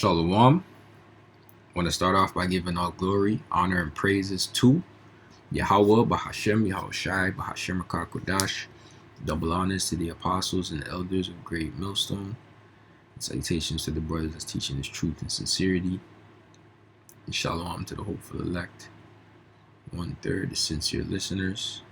Shalom. I want to start off by giving all glory, honor, and praises to Yahweh, Bahashem, Yahushai, Bahashem Kodash. Double honors to the apostles and elders of Great Millstone. And salutations to the brothers that's teaching this truth and sincerity. And shalom to the hopeful elect. 1/3, the sincere listeners.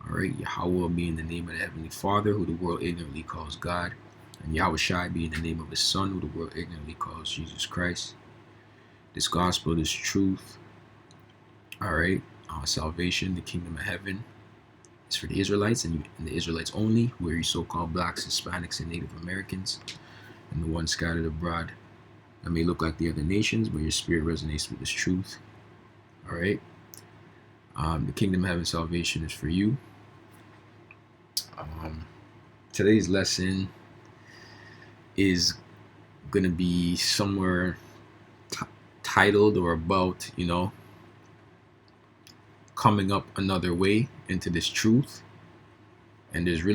Alright, Yahweh being the name of the Heavenly Father, who the world ignorantly calls God. And Yahushai being the name of his Son, who the world ignorantly calls Jesus Christ. This gospel, this truth, alright, salvation, the kingdom of heaven, is for the Israelites and the Israelites only. We're you so-called blacks, Hispanics, and Native Americans, and the ones scattered abroad that may look like the other nations, but your spirit resonates with this truth. Alright, the kingdom of heaven salvation is for you. Today's lesson is going to be somewhere titled or about, coming up another way into this truth. And there is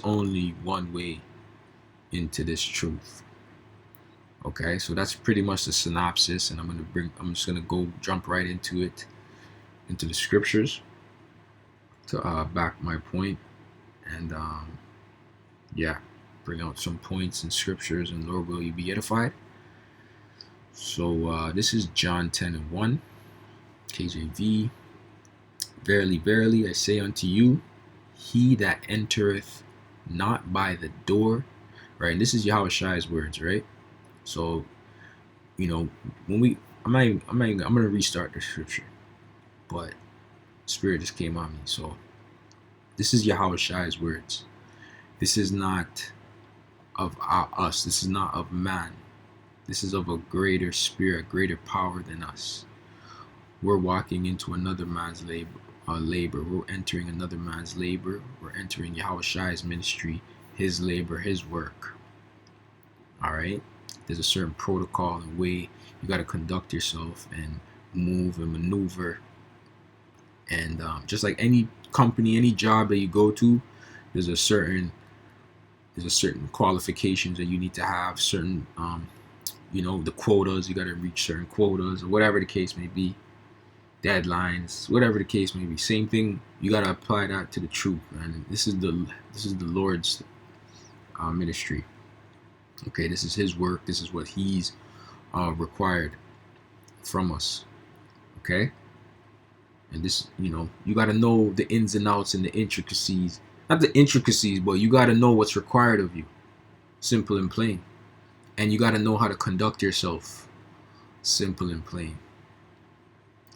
only one way into this truth. Okay, so that's pretty much the synopsis, and I'm just gonna jump right into it, into the scriptures to back my point, and bring out some points in scriptures, and Lord will you be edified. So this is John 10:1, KJV. Verily, verily, I say unto you, he that entereth not by the door, right? And this is Yahushai's words, right? So, when I'm gonna restart the scripture, but Spirit just came on me. So this is Yahushai's words. This is not of us. This is not of man. This is of a greater spirit, greater power than us. We're walking into another man's labor. We're entering another man's labor. We're entering Yahushai's ministry, his labor, his work. All right. There's a certain protocol and way you got to conduct yourself and move and maneuver. And just like any company, any job that you go to, there's a certain qualifications that you need to have. Certain, the quotas, you got to reach certain quotas, or whatever the case may be. Deadlines, whatever the case may be. Same thing. You got to apply that to the truth, man. This is the Lord's ministry. Okay, this is his work. This is what he's required from us. Okay, and this, you got to know the ins and outs and the intricacies. Not the intricacies, but you got to know what's required of you. Simple and plain. And you got to know how to conduct yourself. Simple and plain.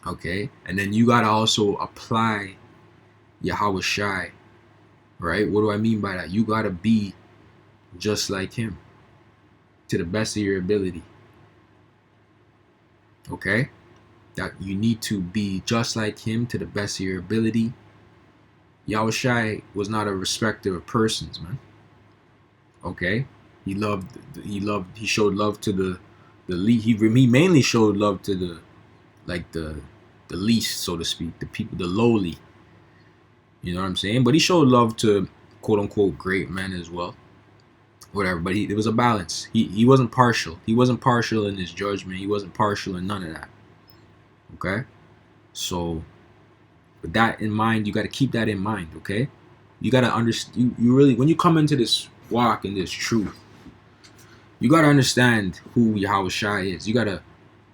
Okay, and then you got to also apply Yahushai. Right? What do I mean by that? You got to be just like him, to the best of your ability. Okay? That you need to be just like him to the best of your ability. Yahushai was not a respecter of persons, man. Okay? He showed love to the least. He mainly showed love to the least, so to speak, the people, the lowly. You know what I'm saying? But he showed love to quote unquote great men as well. Whatever, but there was a balance. He wasn't partial. He wasn't partial in his judgment. He wasn't partial in none of that. Okay? So, with that in mind, you got to keep that in mind, okay? You got to understand, you really, when you come into this walk and this truth, you got to understand who Yahushai is. You got to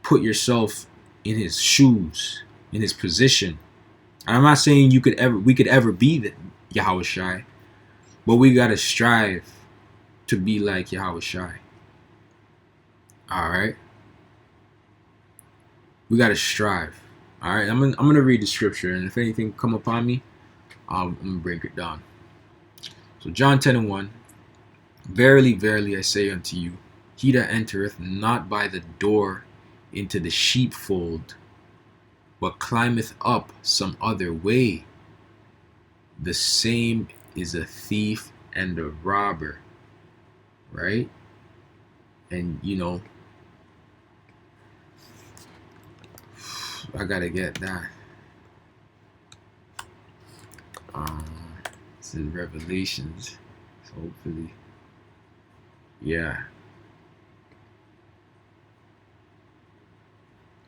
put yourself in his shoes, in his position. And I'm not saying we could ever be the Yahushai, but we got to strive to be like Yahushai. All right? We got to strive. All right? I'm gonna read the scripture, and if anything come upon me, I'm going to break it down. So John 10:1, verily, verily, I say unto you, he that entereth not by the door into the sheepfold, but climbeth up some other way, the same is a thief and a robber. Right? And I gotta get that. It's in Revelations, so hopefully Yeah.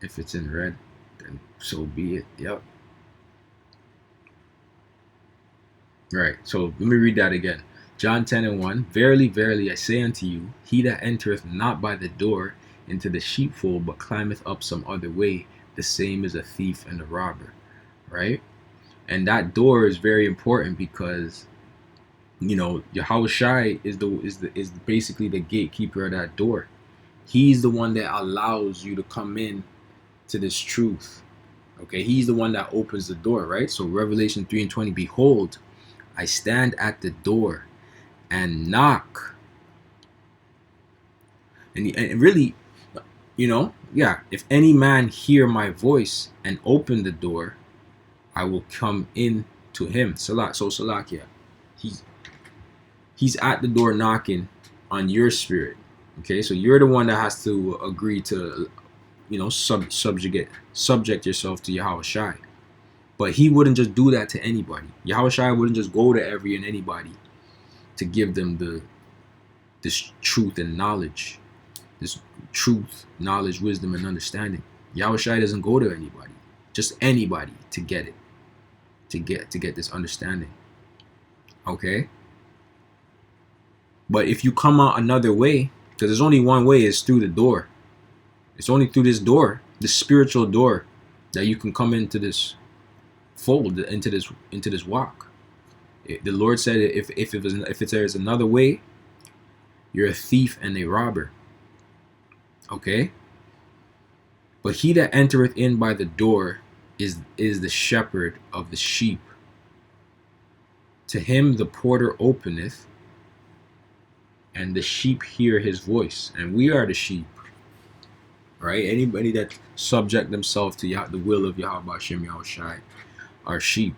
If it's in red, then so be it. Yep. Right. So let me read that again. John 10:1. Verily, verily, I say unto you, he that entereth not by the door into the sheepfold, but climbeth up some other way, the same is a thief and a robber. Right? And that door is very important because Yahweh Shai is basically the gatekeeper of that door. He's the one that allows you to come in to this truth. Okay, he's the one that opens the door, right? So Revelation 3:20, behold, I stand at the door and knock. And really, yeah, if any man hear my voice and open the door, I will come in to him. Salakia. He's he's at the door knocking on your spirit. Okay, so you're the one that has to agree to, subject yourself to Yahweh Shai. But he wouldn't just do that to anybody. Yahweh Shai wouldn't just go to every and anybody to give them this truth and knowledge, this truth, knowledge, wisdom, and understanding. Yahweh Shai doesn't go to anybody, just anybody to get it, to get this understanding. Okay. But if you come out another way, because there's only one way, is through the door. It's only through this door, this spiritual door, that you can come into this fold, into this walk. The Lord said, if there's another way, you're a thief and a robber. Okay? But he that entereth in by the door is the shepherd of the sheep. To him the porter openeth, and the sheep hear his voice. And we are the sheep. Right? Anybody that subject themselves to the will of Yahweh Hashem Yahushai are sheep.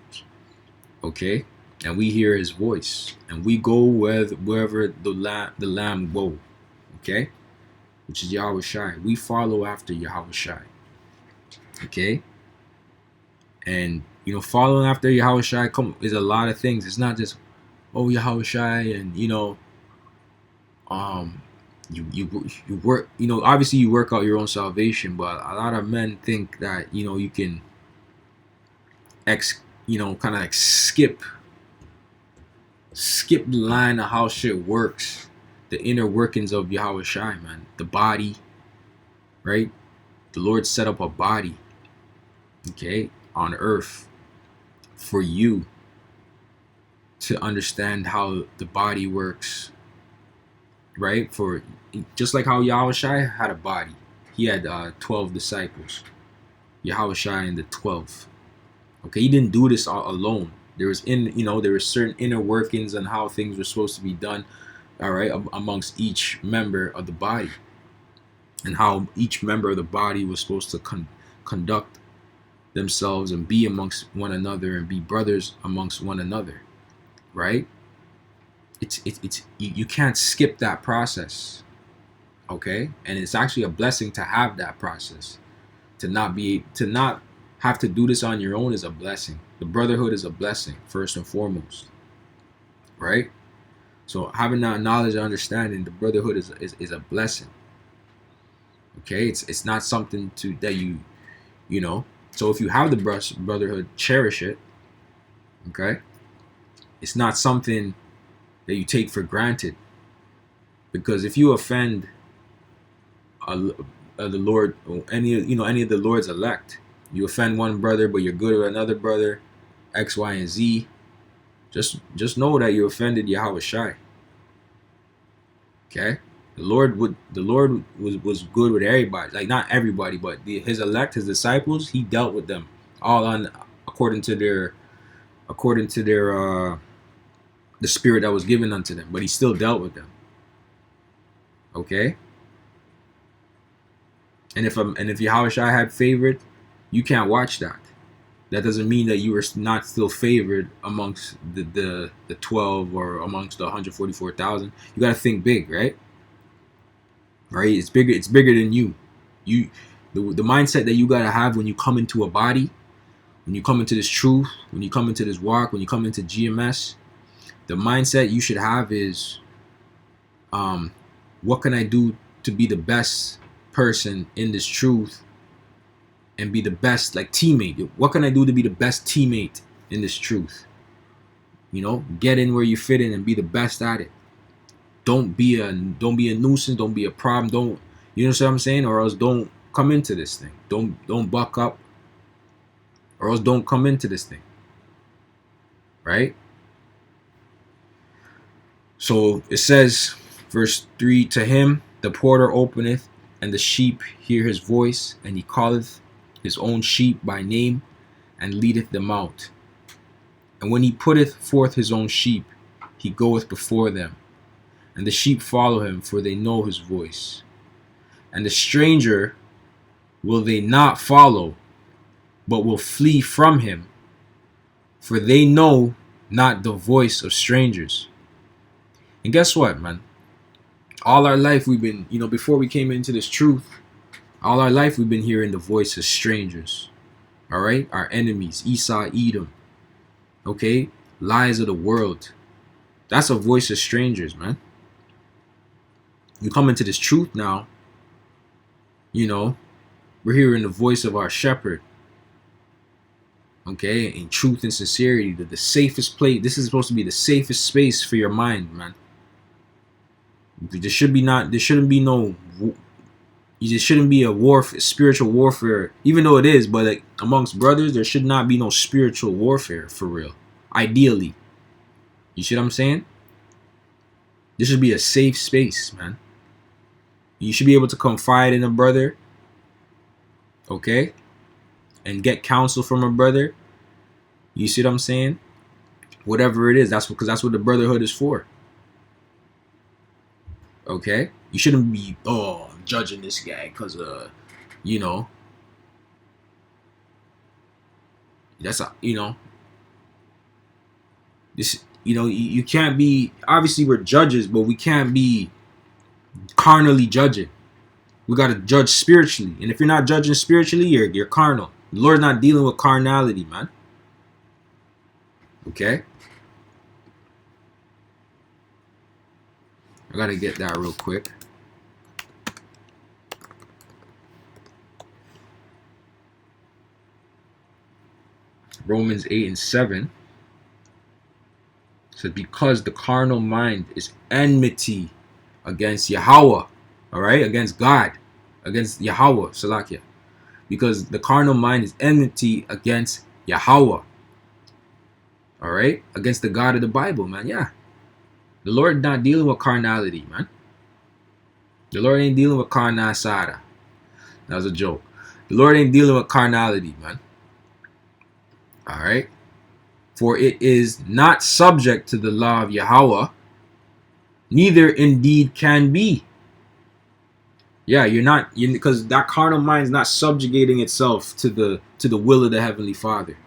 Okay? And we hear his voice. And we go wherever the lamb go. Okay? Which is Yahweh Shai. We follow after Yahweh Shai. Okay? And following after Yahweh Shai is a lot of things. It's not just, oh, Yahweh Shai, and you work, obviously you work out your own salvation, but a lot of men think that you can kind of like skip the line of how shit works, the inner workings of Yahweh Shai, man. The body, right? The Lord set up a body, okay, on earth for you to understand how the body works, right? For just like how Yahweh Shai had a body, he had 12 disciples, Yahweh Shai and the 12. Okay, he didn't do this all alone. There was there were certain inner workings on how things were supposed to be done, all right, amongst each member of the body, and how each member of the body was supposed to conduct themselves and be amongst one another and be brothers amongst one another, right? It's you can't skip that process, okay? And it's actually a blessing to have that process. To not have to do this on your own is a blessing. The brotherhood is a blessing, first and foremost, right? So having that knowledge and understanding, the brotherhood is a blessing. Okay, it's not something that you. So if you have the brotherhood, cherish it. Okay, it's not something that you take for granted, because if you offend the Lord, or any of the Lord's elect, you offend one brother, but you're good with another brother, X, Y, and Z. Just know that you offended Yahweh Shai. Okay, the Lord was good with everybody, like not everybody, but his elect, his disciples. He dealt with them all according to their the spirit that was given unto them, but he still dealt with them. Okay, and if Yahweh Shai had favored, you can't watch that. That doesn't mean that you were not still favored amongst the 12 or amongst the 144,000. You got to think big, right? Right? It's bigger than you. The mindset that you got to have when you come into a body, when you come into this truth, when you come into this walk, when you come into GMS, the mindset you should have is what can I do to be the best person in this truth and be the best like teammate? What can I do to be the best teammate in this truth? You know, get in where you fit in and be the best at it. Don't be a nuisance. Don't be a problem. Don't, you know what I'm saying? Or else don't come into this thing. Don't buck up. Or else don't come into this thing. Right? So it says, verse 3, to him the porter openeth, and the sheep hear his voice, and he calleth his own sheep by name, and leadeth them out. And when he putteth forth his own sheep, he goeth before them, and the sheep follow him, for they know his voice. And the stranger will they not follow, but will flee from him, for they know not the voice of strangers. And guess what, man? All our life we've been, before we came into this truth, all our life we've been hearing the voice of strangers. All right? Our enemies, Esau, Edom. Okay? Lies of the world. That's a voice of strangers, man. You come into this truth now, we're hearing the voice of our shepherd. Okay? In truth and sincerity, the safest place. This is supposed to be the safest space for your mind, man. There shouldn't be a spiritual warfare, even though it is, but like amongst brothers, there should not be no spiritual warfare for real. Ideally. You see what I'm saying? This should be a safe space, man. You should be able to confide in a brother, okay? And get counsel from a brother. You see what I'm saying? Whatever it is, because that's what the brotherhood is for. Okay? You shouldn't be, judging this guy because, that's, this, you can't be, obviously we're judges, but we can't be carnally judging. We got to judge spiritually. And if you're not judging spiritually, you're carnal. The Lord's not dealing with carnality, man. Okay? I got to get that real quick. Romans 8:7 says, because the carnal mind is enmity against Yahweh, all right, against God, against Yahweh, Salakia. Because the carnal mind is enmity against Yahweh, all right, against the God of the Bible, man. Yeah, the Lord not dealing with carnality, man. The Lord ain't dealing with carnasada. That was a joke. The Lord ain't dealing with carnality, man. All right. For it is not subject to the law of Yahweh, neither indeed can be. Yeah, because that carnal mind is not subjugating itself to the will of the Heavenly Father.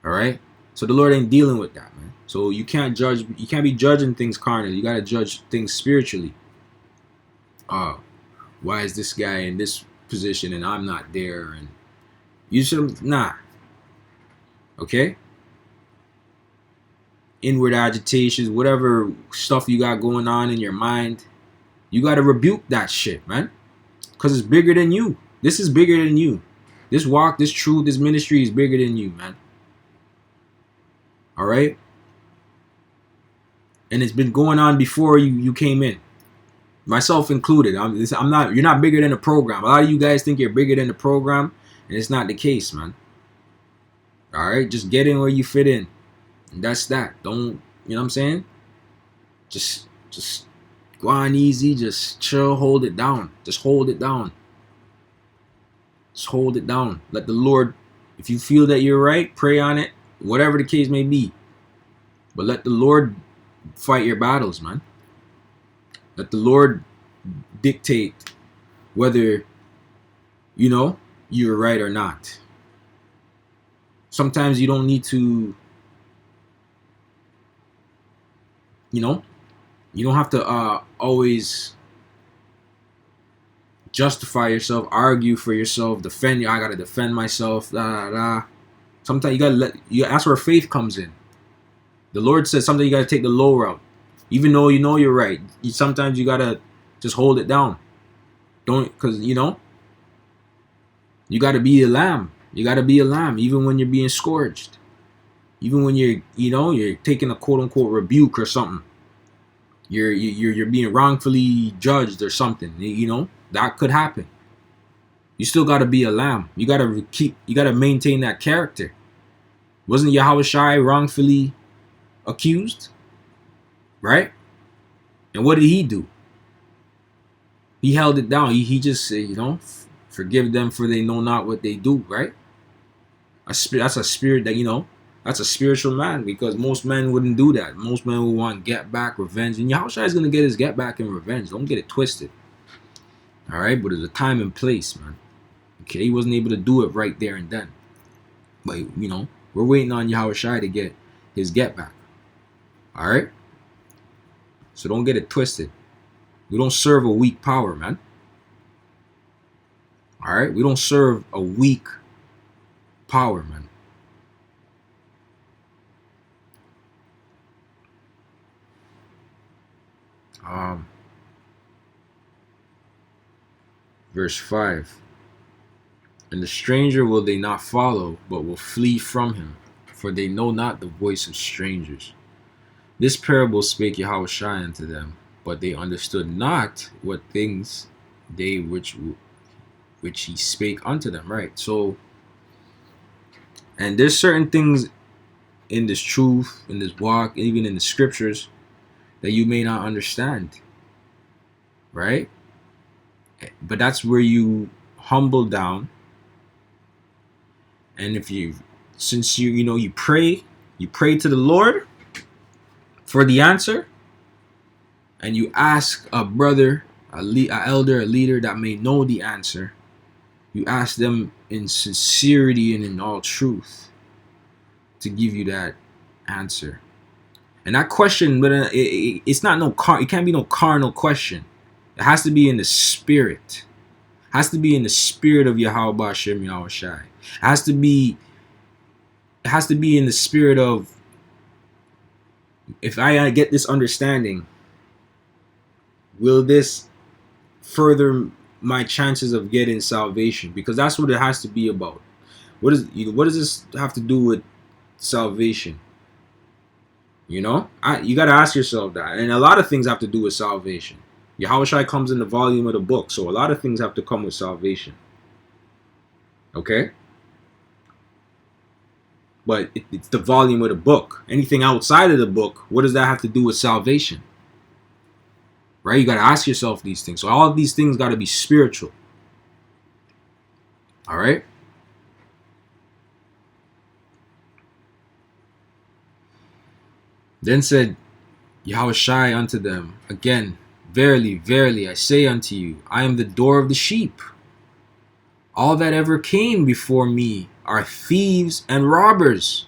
All right. So the Lord ain't dealing with that, man. So you can't be judging things carnally. You got to judge things spiritually. Why is this guy in this position and I'm not there? And you should, okay? Inward agitations, whatever stuff you got going on in your mind, you got to rebuke that shit, man. Because it's bigger than you. This is bigger than you. This walk, this truth, this ministry is bigger than you, man. All right? And it's been going on before you came in. Myself included. I'm not. You're not bigger than the program. A lot of you guys think you're bigger than the program, and it's not the case, man. All right? Just get in where you fit in. And that's that. Don't, you know what I'm saying? Just go on easy. Just chill. Hold it down. Just hold it down. Just hold it down. Let the Lord, if you feel that you're right, pray on it. Whatever the case may be. But let the Lord fight your battles, man. Let the Lord dictate whether, you're right or not. Sometimes you don't need to, you don't have to always justify yourself, argue for yourself, defend you. I got to defend myself, Sometimes that's where faith comes in. The Lord says sometimes you got to take the low route. Even though you know you're right, sometimes you got to Just hold it down. Don't, because you got to be a lamb. You got to be a lamb, even when you're being scourged, even when you're taking a quote unquote rebuke or something. You're being wrongfully judged or something. That could happen. You still got to be a lamb. You got to maintain that character. Wasn't Yahushua wrongfully accused? Right? And what did he do? He held it down. He just said, forgive them for they know not what they do, right? That's a spirit that, that's a spiritual man, because most men wouldn't do that. Most men would want get back, revenge. And Yahushua is going to get his get back and revenge. Don't get it twisted. All right? But there's a time and place, man. Okay? He wasn't able to do it right there and then. But, we're waiting on Yahushua to get his get back. All right? So don't get it twisted. We don't serve a weak power, man. All right? We don't serve a weak power, man. Verse 5. And the stranger will they not follow, but will flee from him, for they know not the voice of strangers. This parable spake Yahushua unto them, but they understood not what things they which he spake unto them. Right? So, and there's certain things in this truth, in this walk, even in the scriptures, that you may not understand. Right? But that's where you humble down. And since you pray to the Lord for the answer, and you ask a brother, a elder, a leader that may know the answer, you ask them in sincerity and in all truth to give you that answer. And that question, but it's not it can't be no carnal question. It has to be in the spirit. It has to be in the spirit of Yahweh Bashem Yahushai. It has to be in the spirit of, if I get this understanding, will this further my chances of getting salvation? Because that's what it has to be about. What does this have to do with salvation? You got to ask yourself that. And a lot of things have to do with salvation. Yahushua comes in the volume of the book, so a lot of things have to come with salvation. Okay? But it's the volume of the book. Anything outside of the book, what does that have to do with salvation? Right? You got to ask yourself these things. So all of these things got to be spiritual. All right? Then said Yahushua unto them again, Verily, verily, I say unto you, I am the door of the sheep. All that ever came before me are thieves and robbers,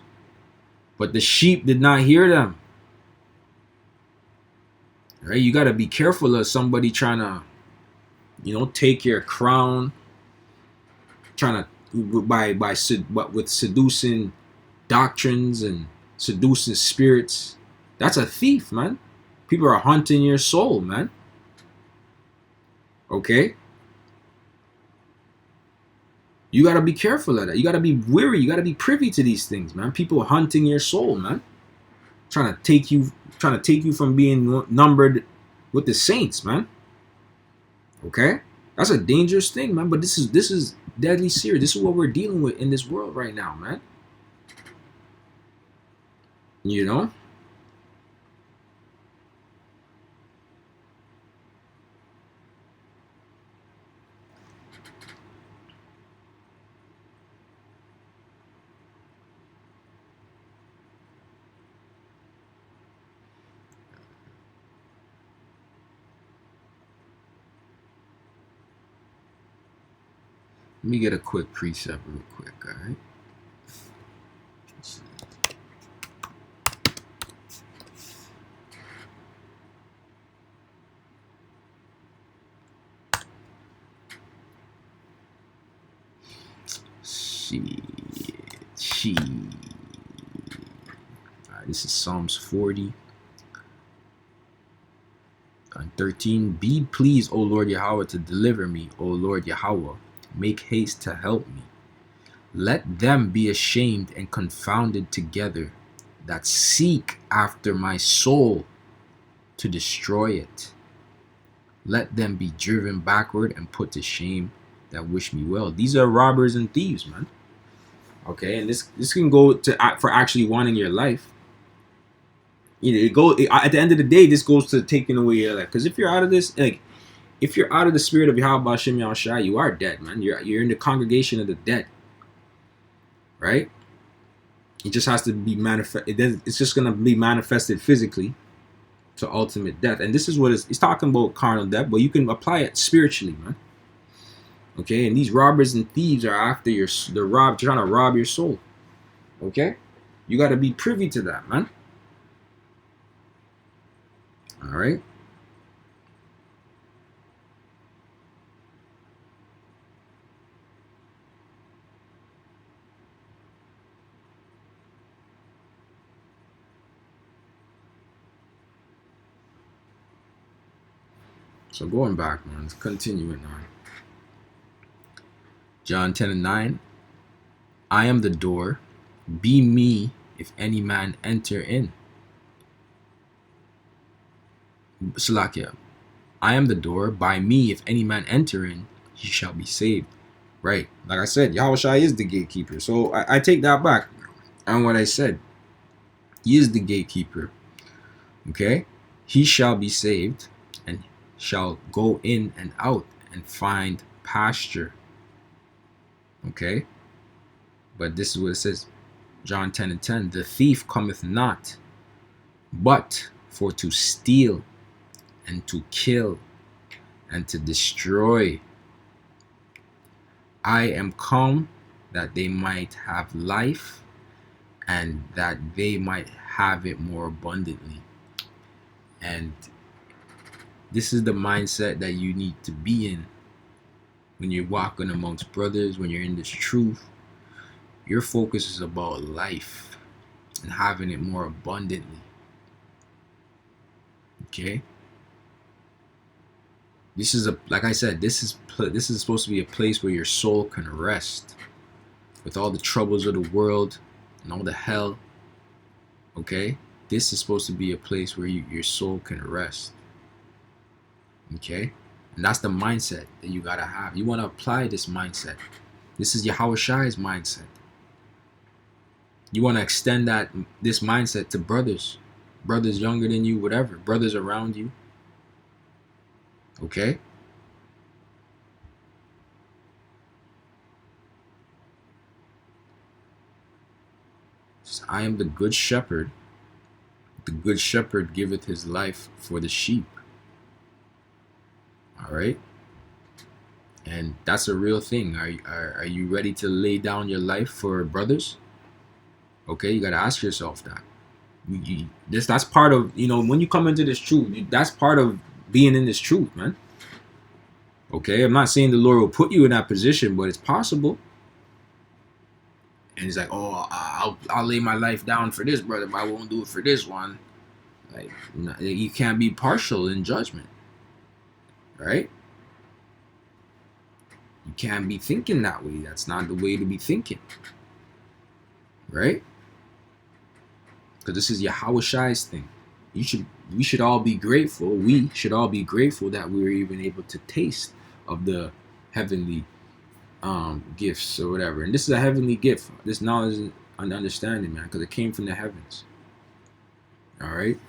but the sheep did not hear them. Right? You got to be careful of somebody trying to, take your crown, trying to with seducing doctrines and seducing spirits. That's a thief, man. People are hunting your soul, man. Okay? You got to be careful of that. You got to be wary. You got to be privy to these things, man. People hunting your soul, man. Trying to take you from being numbered with the saints, man. Okay? That's a dangerous thing, man. But this is deadly serious. This is what we're dealing with in this world right now, man. Let me get a quick precept real quick, all right? All right, this is Psalms 40. On 13, be pleased, O Lord Yahweh, to deliver me, O Lord Yahweh. Make haste to help me. Let them be ashamed and confounded together that seek after my soul to destroy it. Let them be driven backward and put to shame that wish me well. These are robbers and thieves, man. Okay, and this can go to for actually wanting your life. At the end of the day, this goes to taking away your life. Because if you're out of this, like, if you're out of the spirit of Yahweh Hashem Yahushua, you are dead, man. You're in the congregation of the dead, right? It just has to be manifest. It's just gonna be manifested physically to ultimate death. And this is what it's talking about, carnal death, but you can apply it spiritually, man. Okay, and these robbers and thieves are after trying to rob your soul. Okay, you got to be privy to that, man. All right. So going back, man, continuing on. John 10:9. I am the door. Be me if any man enter in. Salakia. I am the door. By me if any man enter in, he shall be saved. Right. Like I said, Yahushua is the gatekeeper. So I take that back on what I said. He is the gatekeeper. Okay? He shall be saved and shall go in and out and find pasture. Okay? But this is what it says. John 10:10. The thief cometh not, but for to steal and to kill and to destroy. I am come that they might have life and that they might have it more abundantly. And this is the mindset that you need to be in when you're walking amongst brothers, when you're in this truth. Your focus is about life and having it more abundantly. Okay? This is like I said, this is supposed to be a place where your soul can rest with all the troubles of the world and all the hell. Okay? This is supposed to be a place where your soul can rest. Okay? And that's the mindset that you gotta have. You want to apply this mindset. This is Yahushua's mindset. You want to extend this mindset to brothers younger than you, whatever, brothers around you. Okay? So I am the good shepherd. The good shepherd giveth his life for the sheep. All right? And that's a real thing. Are you ready to lay down your life for brothers? Okay, you got to ask yourself that. That's part of, when you come into this truth, that's part of being in this truth, man. Okay, I'm not saying the Lord will put you in that position, but it's possible. And he's like, oh, I'll lay my life down for this brother, but I won't do it for this one. Like, you can't be partial in judgment, right? You can't be thinking that way. That's not the way to be thinking, right? Because this is Yahushua's thing. We should all be grateful. We should all be grateful that we were even able to taste of the heavenly gifts or whatever. And this is a heavenly gift. This knowledge and understanding, man, because it came from the heavens. All right.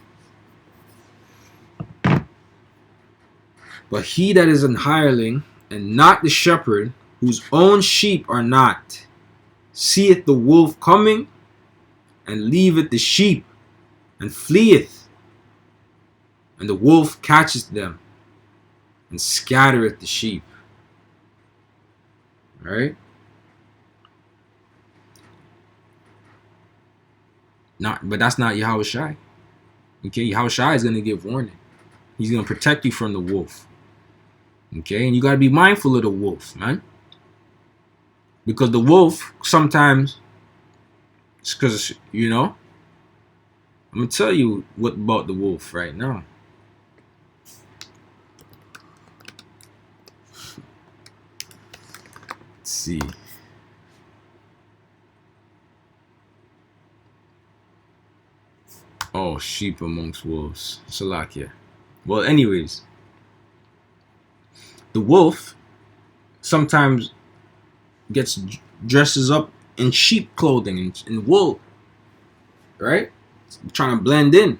But he that is an hireling and not the shepherd, whose own sheep are not, seeth the wolf coming, and leaveth the sheep, and fleeth. And the wolf catcheth them, and scattereth the sheep. Right? But that's not Yahushua. Okay, Yahushua is going to give warning. He's going to protect you from the wolf. Okay, and you got to be mindful of the wolf, man. Because the wolf sometimes, it's because, I'm going to tell you what about the wolf right now. see. Oh, sheep amongst wolves. Salakia. Well, anyways, the wolf sometimes dresses up in sheep clothing and in wool, right? Trying to blend in.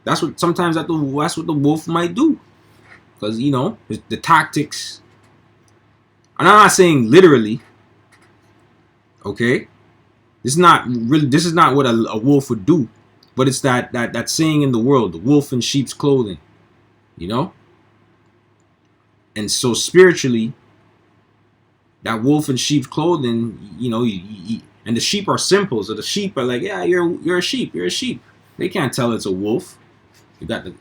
That's what the wolf might do, because the tactics. And I'm not saying literally. Okay, this is not what a wolf would do, but it's that saying in the world, the wolf in sheep's clothing, And so spiritually, that wolf in sheep's clothing, and the sheep are simple, so the sheep are like, yeah, you're a sheep, you're a sheep. They can't tell it's a wolf. You got the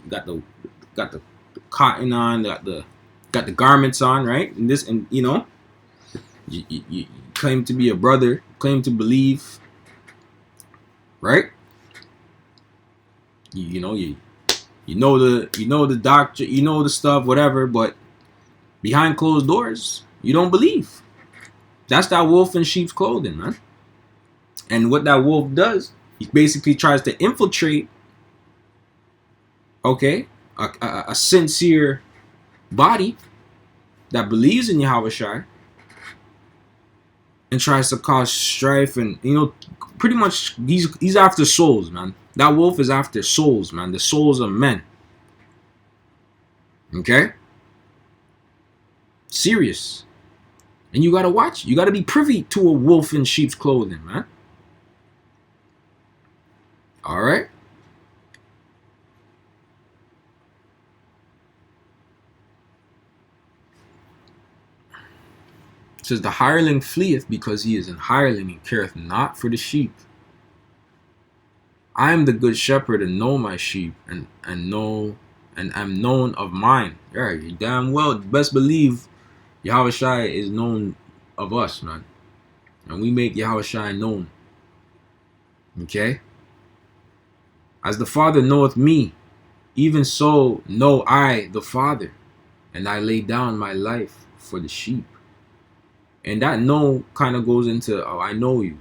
cotton on, got the garments on, right? And you claim to be a brother, claim to believe, right? You know the doctor, the stuff, whatever, but behind closed doors, you don't believe. That's that wolf in sheep's clothing, man. And what that wolf does, he basically tries to infiltrate, okay, a sincere body that believes in Yahushua and tries to cause strife, and pretty much he's after souls, man. That wolf is after souls, man. The souls of men. Okay? Serious. And you gotta watch. You gotta be privy to a wolf in sheep's clothing, man. Alright? It says, the hireling fleeth because he is an hireling and careth not for the sheep. I am the good shepherd and know my sheep and am known of mine. Yeah, you damn well best believe Yahushua is known of us, man. And we make Yahushua known. Okay? As the Father knoweth me, even so know I the Father, and I lay down my life for the sheep. And that know kind of goes into, oh, I know you.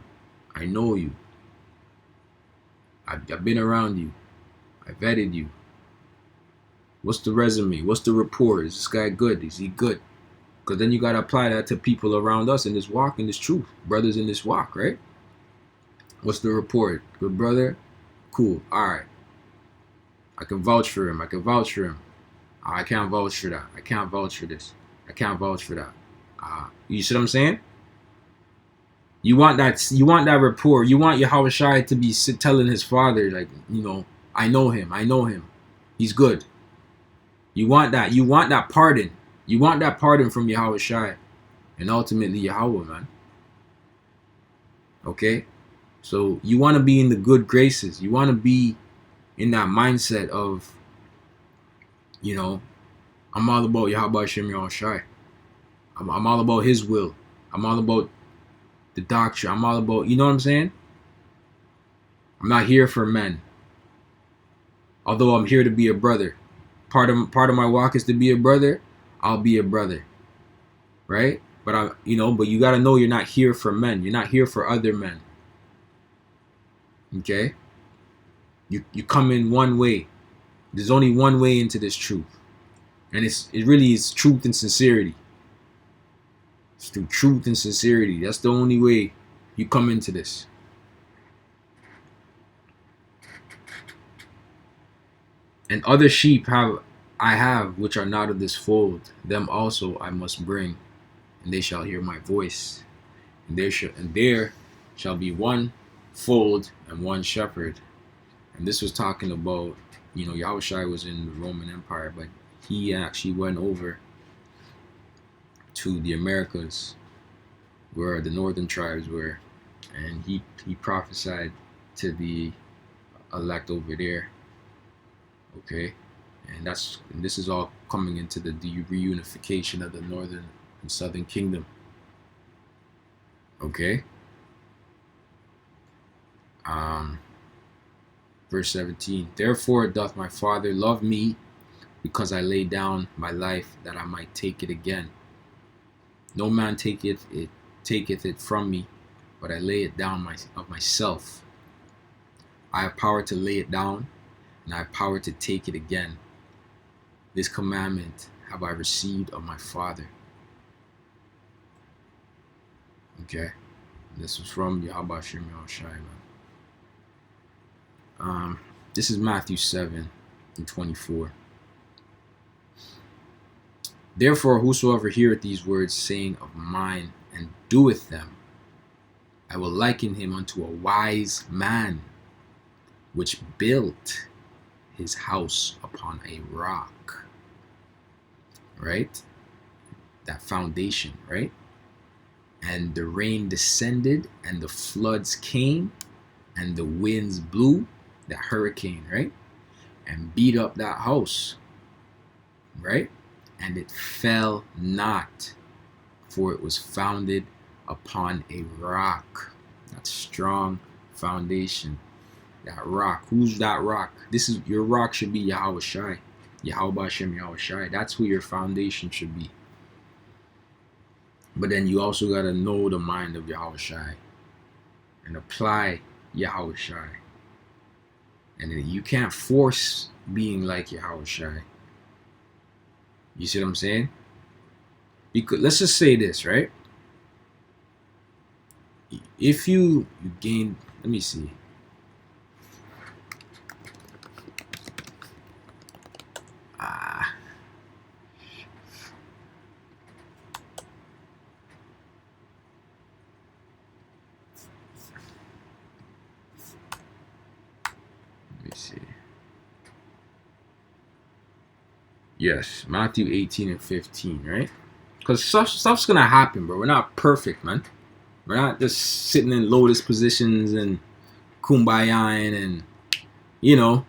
I know you. I've been around you. I vetted you. What's the resume? What's the report? Is this guy good? Is he good? Because then you got to apply that to people around us in this walk, in this truth. Brothers in this walk, right? What's the report? Good brother? Cool. All right. I can vouch for him. I can vouch for him. I can't vouch for that. I can't vouch for this. I can't vouch for that. You see what I'm saying? You want that rapport. You want Yahushua to be telling his father, like, I know him. I know him. He's good. You want that. You want that pardon. You want that pardon from Yahushua, and ultimately Yahweh, man. Okay? So you want to be in the good graces. You want to be in that mindset of, I'm all about Yahweh Shem Yahushua. I'm all about his will. I'm all about the doctrine. I'm all about, you know what I'm saying? I'm not here for men. Although I'm here to be a brother. Part of my walk is to be a brother. I'll be a brother. Right? But but you got to know you're not here for men. You're not here for other men. Okay? You come in one way. There's only one way into this truth. And it really is truth and sincerity. It's through truth and sincerity. That's the only way you come into this. And other sheep I have which are not of this fold, them also I must bring, and they shall hear my voice. And there shall be one fold and one shepherd. And this was talking about, Yahushua was in the Roman Empire, but he actually went over to the Americas, where the northern tribes were, and he prophesied to the elect over there. Okay, and this is all coming into the reunification of the northern and southern kingdom. Okay. Verse 17. Therefore doth my Father love me, because I lay down my life that I might take it again. No man taketh it taketh it from me, but I lay it down of myself. I have power to lay it down, and I have power to take it again. This commandment have I received of my Father. Okay, this was from Yahweh Shem Yahushai. This is Matthew 7:24. Therefore, whosoever heareth these words, saying of mine, and doeth them, I will liken him unto a wise man, which built his house upon a rock. Right? That foundation, right? And the rain descended, and the floods came, and the winds blew, that hurricane, right? And beat up that house, right? And it fell not, for it was founded upon a rock. That strong foundation. That rock. Who's that rock? This is your rock should be Yahweh Shai. Yahweh Shem Yahweh Shai. That's who your foundation should be. But then you also got to know the mind of Yahweh Shai and apply Yahweh Shai. And then you can't force being like Yahweh Shai. You see what I'm saying? Because let's just say this, right? If you gain, let me see. Let me see. Yes, Matthew 18:15, right? Because stuff's gonna happen, bro. We're not perfect, man. We're not just sitting in lotus positions and kumbayaing and, you know,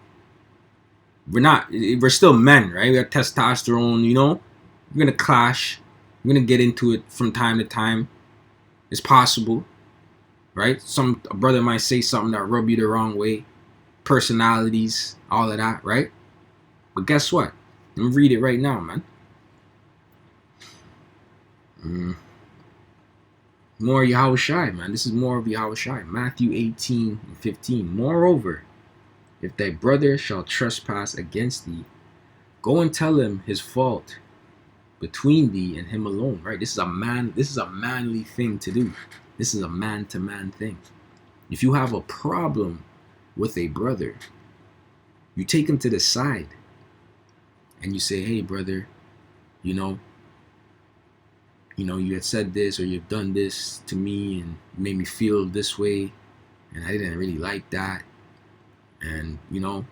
we're still men, right? We have testosterone, you know. We're gonna clash. We're gonna get into it from time to time. It's possible, right? A brother might say something that rub you the wrong way. Personalities, all of that, right? But guess what? Let me read it right now, man. More Yahweh Shai, man. This is more of Yahweh Shai. Matthew 18:15. Moreover, if thy brother shall trespass against thee, go and tell him his fault between thee and him alone. Right? This is a manly thing to do. This is a man-to-man thing. If you have a problem with a brother, you take him to the side and you say, hey brother, you know, you had said this or you've done this to me and made me feel this way, and I didn't really like that. And you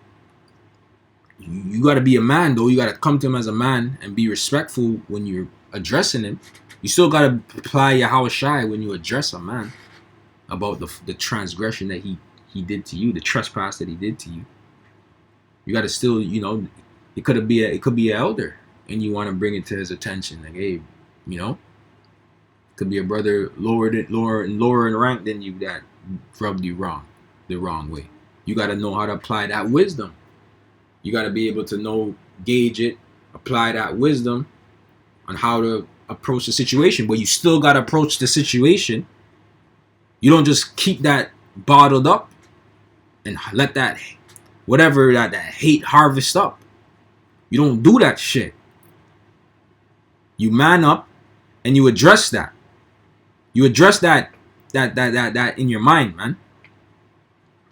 got to be a man, though. You got to come to him as a man and be respectful when you're addressing him. You still got to apply Yahweh Shai when you address a man about the transgression that he did to you, the trespass that he did to you. You got to still, it could be an elder, and you want to bring it to his attention, like, hey, could be a brother lower in rank than you that rubbed you the wrong way. You got to know how to apply that wisdom. You got to be able to gauge it, apply that wisdom on how to approach the situation. But you still got to approach the situation. You don't just keep that bottled up and let that hate harvest up. You don't do that shit. You man up and you address that. You address that in your mind, man.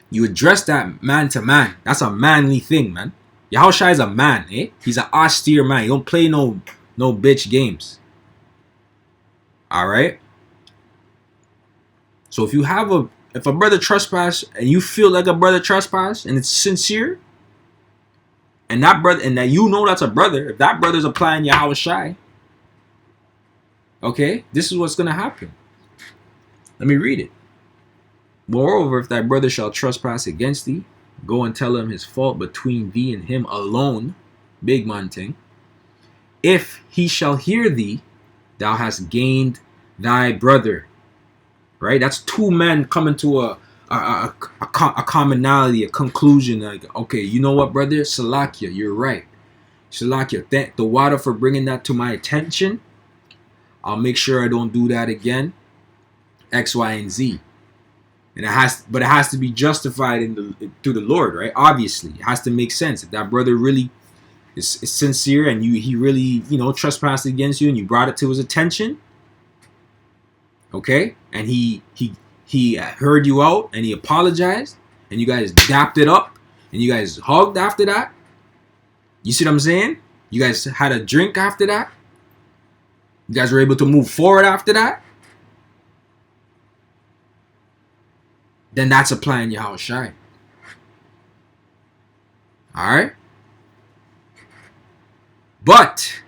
You address that man to man. That's a manly thing, man. Yahushua is a man, eh? He's an austere man. He don't play no bitch games. Alright? So if a brother trespass and you feel like a brother trespass and it's sincere, and that that's a brother, if that brother's applying Yahushua, okay, this is what's gonna happen. Let me read it. Moreover, if thy brother shall trespass against thee, go and tell him his fault between thee and him alone. Big man thing. If he shall hear thee, thou hast gained thy brother. Right? That's two men coming to a commonality, a conclusion. Like, okay, you know what, brother? Salakia, you're right. Salakia, thank the water for bringing that to my attention. I'll make sure I don't do that again. X, Y, and Z. And it has to be justified through the Lord, right? Obviously, it has to make sense. If that brother really is sincere and he really, trespassed against you and you brought it to his attention, okay, and he heard you out and he apologized and you guys dapped it up and you guys hugged after that. You see what I'm saying? You guys had a drink after that. You guys were able to move forward after that. Then that's applying Yahweh Shai. Alright? But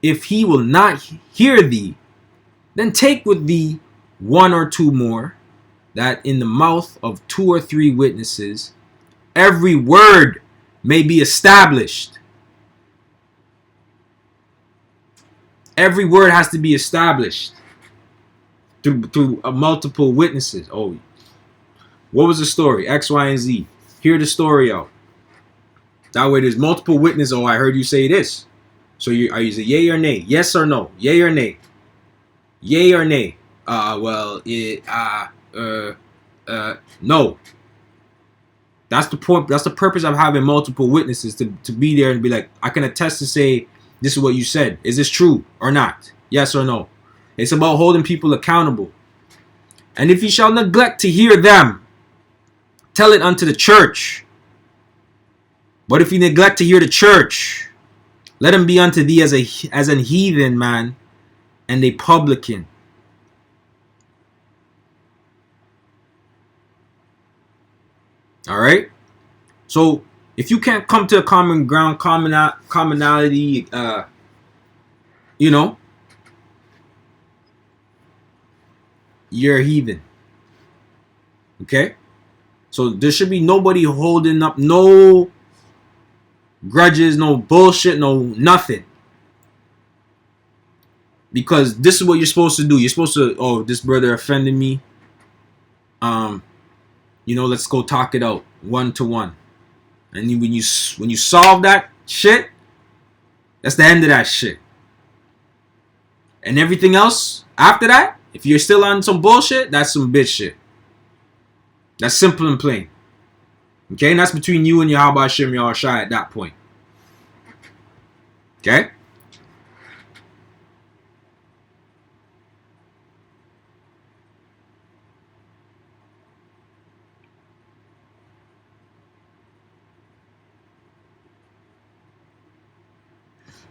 if he will not hear thee, then take with thee one or two more, that in the mouth of 2 or 3 witnesses every word may be established. Every word has to be established through multiple witnesses. Oh, what was the story? X, Y, and Z. Hear the story out. That way there's multiple witnesses. Oh, I heard you say this. So are you say yay or nay? Yes or no? Yay or nay? Yay or nay? No. That's the point. That's the purpose of having multiple witnesses, to be there and be like, I can attest to say, this is what you said. Is this true or not? Yes or no? It's about holding people accountable. And if you shall neglect to hear them, tell it unto the church. But if you neglect to hear the church, let him be unto thee as an heathen man and a publican. All right. So if you can't come to a common ground, commonality, you're a heathen. Okay. So there should be nobody holding up no grudges, no bullshit, no nothing. Because this is what you're supposed to do. You're supposed to, oh, this brother offended me. Let's go talk it out 1-to-1. And when you solve that shit, that's the end of that shit. And everything else after that, if you're still on some bullshit, that's some bitch shit. That's simple and plain. Okay, and that's between you and Yahweh Hashem Yahweh Shai at that point. Okay?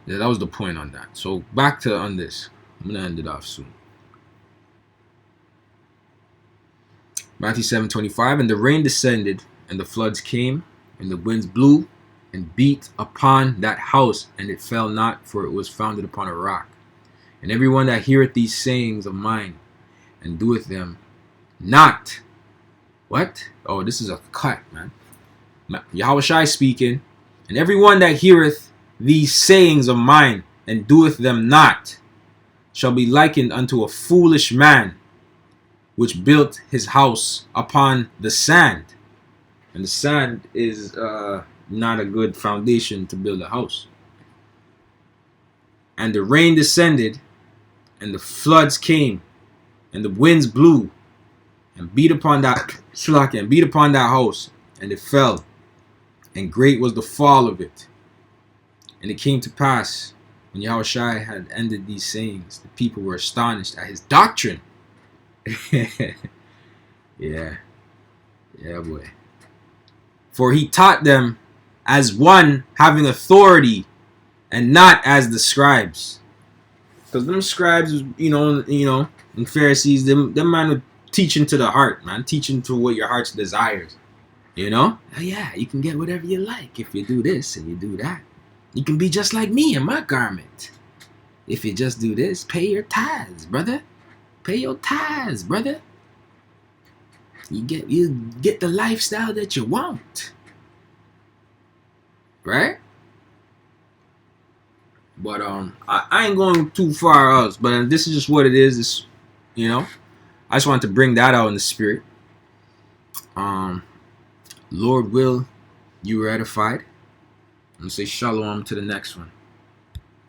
Yeah, that was the point on that. So back to on this. I'm gonna end it off soon. Matthew 7:25, and the rain descended, and the floods came, and the winds blew and beat upon that house, and it fell not, for it was founded upon a rock. And everyone that heareth these sayings of mine and doeth them not. What? Oh, this is a cut, man. Yahweh Shai speaking. And everyone that heareth these sayings of mine and doeth them not shall be likened unto a foolish man, which built his house upon the sand. And the sand is not a good foundation to build a house. And the rain descended, and the floods came, and the winds blew, and beat upon that house, and it fell, and great was the fall of it. And it came to pass, when Yahweh Shai had ended these sayings, the people were astonished at his doctrine. Yeah, boy. For he taught them as one having authority, and not as the scribes. Because them scribes, and Pharisees, them man were teaching to the heart, man. Teaching to what your heart's desires. Oh yeah, you can get whatever you like if you do this and you do that. You can be just like me in my garment. If you just do this, pay your tithes, brother. Pay your tithes, brother. You get the lifestyle that you want. Right? But I ain't going too far else. But this is just what it is. It's, I just wanted to bring that out in the spirit. Lord will, you were edified. I'm going to say shalom to the next one.